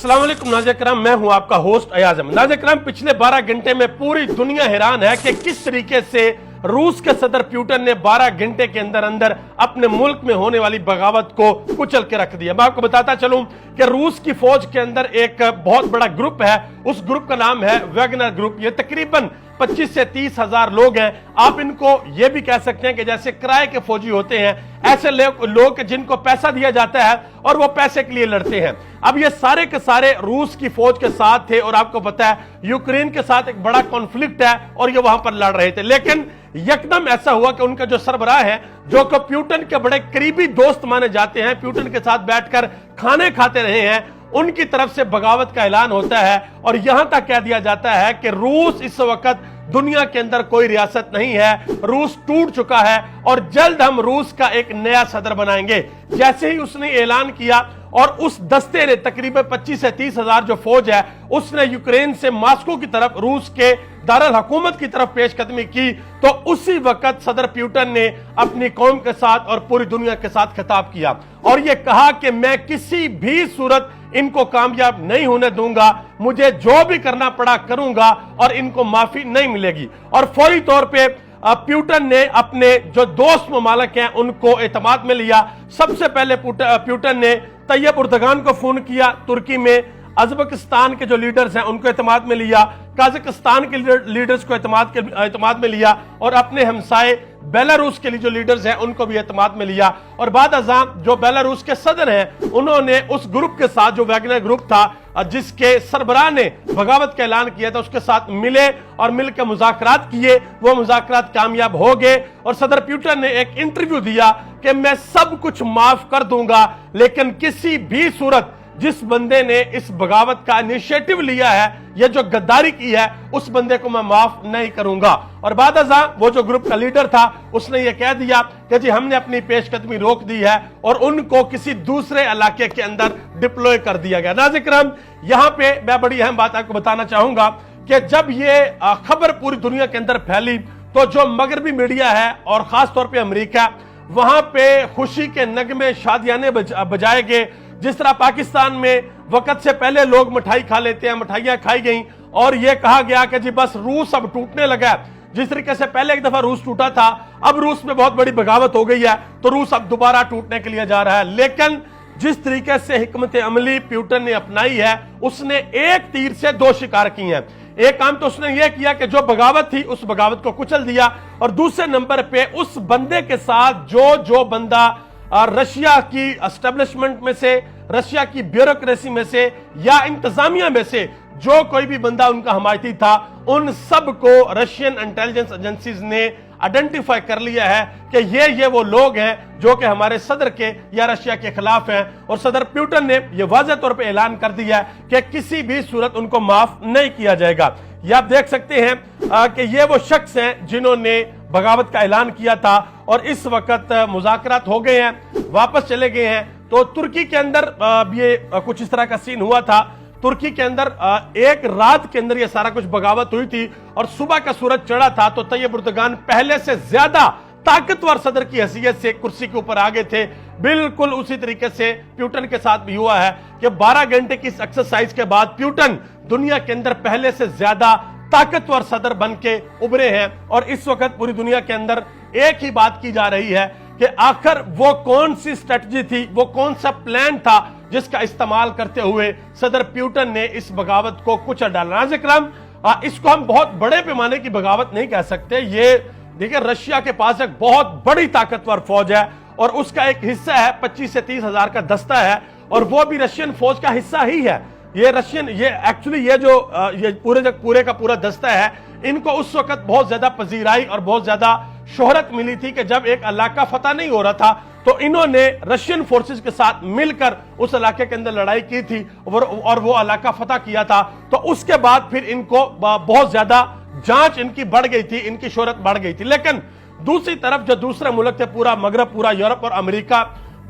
अस्सलाम वालेकुम नाज़रीन करम, मैं हूं आपका होस्ट अयाज अहमद। नाज़रीन करम, पिछले 12 घंटे में पूरी दुनिया हैरान है कि किस तरीके से रूस के सदर पुतिन ने 12 घंटे के अंदर अंदर अपने मुल्क में होने वाली बगावत को कुचल के रख दिया। मैं आपको बताता चलूं कि रूस की फौज के अंदर एक बहुत बड़ा ग्रुप है, उस ग्रुप का नाम है वैगनर ग्रुप। ये तकरीबन 25 से 30 हजार लोग हैं। आप इनको ये भी कह सकते हैं कि जैसे किराए के फौजी होते हैं, ऐसे लोग जिनको पैसा दिया जाता है और वो पैसे के लिए लड़ते हैं। अब ये सारे के सारे रूस की फौज के साथ थे और आपको पता है यूक्रेन के साथ एक बड़ा कॉन्फ्लिक्ट है और ये वहां पर लड़ रहे थे। लेकिन यकदम ऐसा हुआ कि उनका जो सरबराह है, जो कि पुतिन के बड़े करीबी दोस्त माने जाते हैं, पुतिन के साथ बैठकर खाने खाते रहे हैं, उनकी तरफ से बगावत का ऐलान होता है और यहां तक कह दिया जाता है कि रूस इस वक्त दुनिया के अंदर कोई रियासत नहीं है, रूस टूट चुका है और जल्द हम रूस का एक नया सदर बनाएंगे। जैसे ही उसने ऐलान किया और उस दस्ते ने तकरीबन 25 से 30 हजार जो फौज है, उसने यूक्रेन से मॉस्को की तरफ, रूस के दारुल हुकूमत की तरफ पेशकदमी की, तो उसी वक्त सदर पुतिन ने अपनी कौम के साथ और पूरी दुनिया के साथ खिताब किया और यह कहा कि मैं किसी भी सूरत इनको कामयाब नहीं होने दूंगा, मुझे जो भी करना पड़ा करूंगा और इनको माफी नहीं मिलेगी। और फौरी तौर पे पुतिन ने अपने जो दोस्त ममालिक हैं उनको एतमाद में लिया। सबसे पहले पुतिन ने तैयब उर्दगान को फोन किया तुर्की में, अज़बकिस्तान के जो लीडर्स हैं उनको एतमाद में लिया, काज़ाकिस्तान के लीडर्स को एतमाद में लिया और अपने हमसाए बेलारूस के लिए जो लीडर्स हैं उनको भी एतमाद में लिया। और बाद अज़ां जो बेलारूस के सदर हैं, उन्होंने उस ग्रुप के साथ, जो वैगनर ग्रुप था जिसके सरबराह ने बगावत का ऐलान किया था, उसके साथ मिले और मिलकर मुज़ाकरात किए। वो मुज़ाकरात कामयाब हो गए और सदर पुतिन ने एक इंटरव्यू दिया कि मैं सब कुछ माफ कर दूंगा, लेकिन किसी भी सूरत जिस बंदे ने इस बगावत का इनिशिएटिव लिया है, ये जो गद्दारी की है, उस बंदे को मैं माफ नहीं करूंगा। और बाद अज़ां वो जो ग्रुप का लीडर था, उसने ये कह दिया कि जी हमने अपनी पेशकदमी रोक दी है और उनको किसी दूसरे इलाके के अंदर डिप्लॉय कर दिया गया। नाज़रीन करम, यहां पे मैं बड़ी अहम बात आपको बताना चाहूंगा कि जब ये खबर पूरी दुनिया के अंदर फैली तो जो मगरबी मीडिया है और खास तौर पर अमेरिका, वहां पे खुशी के नगमे, शादियाने बजाए गए। जिस तरह पाकिस्तान में वक्त से पहले लोग मिठाई खा लेते हैं, मिठाइयां खाई गई और यह कहा गया कि जी बस रूस अब टूटने लगा। जिस तरीके से पहले एक दफा रूस टूटा था, अब रूस में बहुत बड़ी बगावत हो गई है तो रूस अब दोबारा टूटने के लिए जा रहा है। लेकिन जिस तरीके से हिकमत अमली पुतिन ने अपनाई है, उसने एक तीर से दो शिकार किए हैं। एक काम तो उसने यह किया कि जो बगावत थी उस बगावत को कुचल दिया, और दूसरे नंबर पे उस बंदे के साथ जो बंदा रशिया की एस्टेब्लिशमेंट में से, रशिया की ब्यूरोक्रेसी में से या इंतजामिया में से जो कोई भी बंदा उनका हमायती था, उन सब को रशियन इंटेलिजेंस एजेंसीज ने आइडेंटिफाई कर लिया है कि ये वो लोग हैं जो कि हमारे सदर के या रशिया के खिलाफ हैं। और सदर पुतिन ने यह वाज़ेह तौर पे ऐलान कर दिया है कि किसी भी सूरत उनको माफ नहीं किया जाएगा। ये आप देख सकते हैं कि ये वो शख्स हैं जिन्होंने बगावत का ऐलान किया था और इस वक्त मुज़ाकरात हो गए हैं, वापस चले गए हैं। तो तुर्की के अंदर ये कुछ इस तरह का सीन हुआ था। तुर्की के अंदर एक रात के अंदर ये सारा कुछ बगावत हुई थी और सुबह का सूरज चढ़ा था तो तैयब उर्दगान पहले से ज्यादा ताकतवर सदर की हैसियत से कुर्सी के ऊपर आ गए थे। बिल्कुल उसी तरीके से पुतिन के साथ भी हुआ है कि 12 घंटे की इस एक्सरसाइज के बाद पुतिन दुनिया के अंदर पहले से ज्यादा ताकतवर सदर बन के उभरे हैं। और इस वक्त पूरी दुनिया के अंदर एक ही बात की जा रही है कि आखिर वो कौन सी स्ट्रेटजी थी, वो कौन सा प्लान था जिसका इस्तेमाल करते हुए सदर पुतिन ने इस बगावत को कुचल डाला। नाज़रीन करम, इसको हम बहुत बड़े पैमाने की बगावत नहीं कह सकते। ये देखिए, रशिया के पास एक बहुत बड़ी ताकतवर फौज है और उसका एक हिस्सा है 25 से 30 हजार का दस्ता है और वो भी रशियन फौज का हिस्सा ही है। ये पूरे का पूरा दस्ता है, इनको उस वक्त बहुत ज्यादा पजीराई और बहुत ज्यादा शोहरत मिली थी कि जब एक इलाका फतह नहीं हो रहा था तो इन्होंने रशियन फोर्सेस के साथ मिलकर उस इलाके के अंदर लड़ाई की थी और वो इलाका फतह किया था। तो उसके बाद फिर इनको बहुत ज्यादा जांच इनकी बढ़ गई थी, इनकी शोहरत बढ़ गई थी। लेकिन दूसरी तरफ जो दूसरे मुल्क थे, पूरा मगरब, पूरा यूरोप और अमेरिका,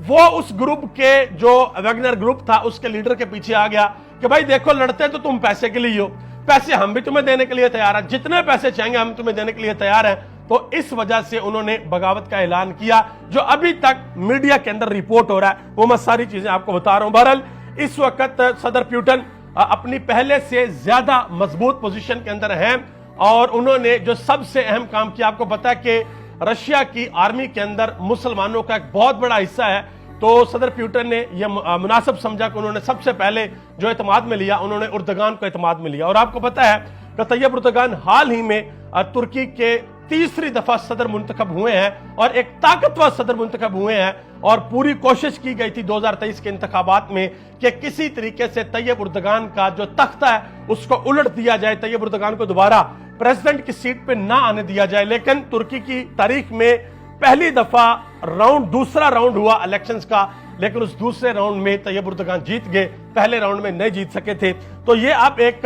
वो उस ग्रुप के जो वैगनर ग्रुप था उसके लीडर के पीछे आ गया कि भाई देखो, लड़ते तो तुम पैसे के लिए हो, पैसे हम भी तुम्हें देने के लिए तैयार हैं, जितने पैसे चाहेंगे हम तुम्हें देने के लिए तैयार हैं। तो इस वजह से उन्होंने बगावत का ऐलान किया, जो अभी तक मीडिया के अंदर रिपोर्ट हो रहा है वो मैं सारी चीजें आपको बता रहा हूं। बहरहाल इस वक्त सदर प्यूटन अपनी पहले से ज्यादा मजबूत पोजीशन के अंदर हैं और उन्होंने जो सबसे अहम काम किया, आपको पता है कि रशिया की आर्मी के अंदर मुसलमानों का एक बहुत बड़ा हिस्सा है, तो सदर प्यूटन ने यह मुनासिब समझा कि उन्होंने सबसे पहले जो एतमाद में लिया, उन्होंने उर्दगान को एतमाद में लिया। और आपको पता है कि तैयब उर्दगान हाल ही में तुर्की के तीसरी दफा सदर मुंतखब हुए हैं और एक ताकतवर सदर मुंतखब हुए हैं, और पूरी कोशिश की गई थी 2023 के इंतखाबात में कि किसी तरीके से तैयब उर्दगान का जो तख्ता है उसको उलट दिया जाए, तैयब उर्दगान को दोबारा प्रेसिडेंट की सीट पे ना आने दिया जाए। लेकिन तुर्की की तारीख में पहली दफा दूसरा राउंड हुआ इलेक्शंस का, लेकिन उस दूसरे राउंड में तैयब उर्दगान जीत गए, पहले राउंड में नहीं जीत सके थे। तो ये आप एक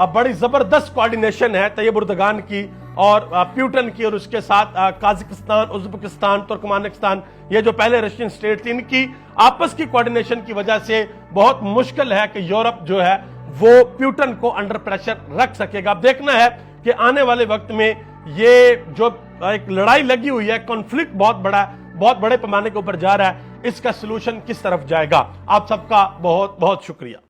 बड़ी जबरदस्त कोऑर्डिनेशन है तैयब उर्दगान की और प्यूटन की, और उसके साथ काजाकिस्तान, उज्बेकिस्तान, तुर्कमानिस्तान, ये जो पहले रशियन स्टेट थी, इनकी आपस की कोऑर्डिनेशन की वजह से बहुत मुश्किल है कि यूरोप जो है वो प्यूटन को अंडर प्रेशर रख सकेगा। अब देखना है कि आने वाले वक्त में ये जो एक लड़ाई लगी हुई है, कॉन्फ्लिक्ट बहुत बड़े पैमाने के ऊपर जा रहा है, इसका सलूशन किस तरफ जाएगा। आप सबका बहुत बहुत शुक्रिया।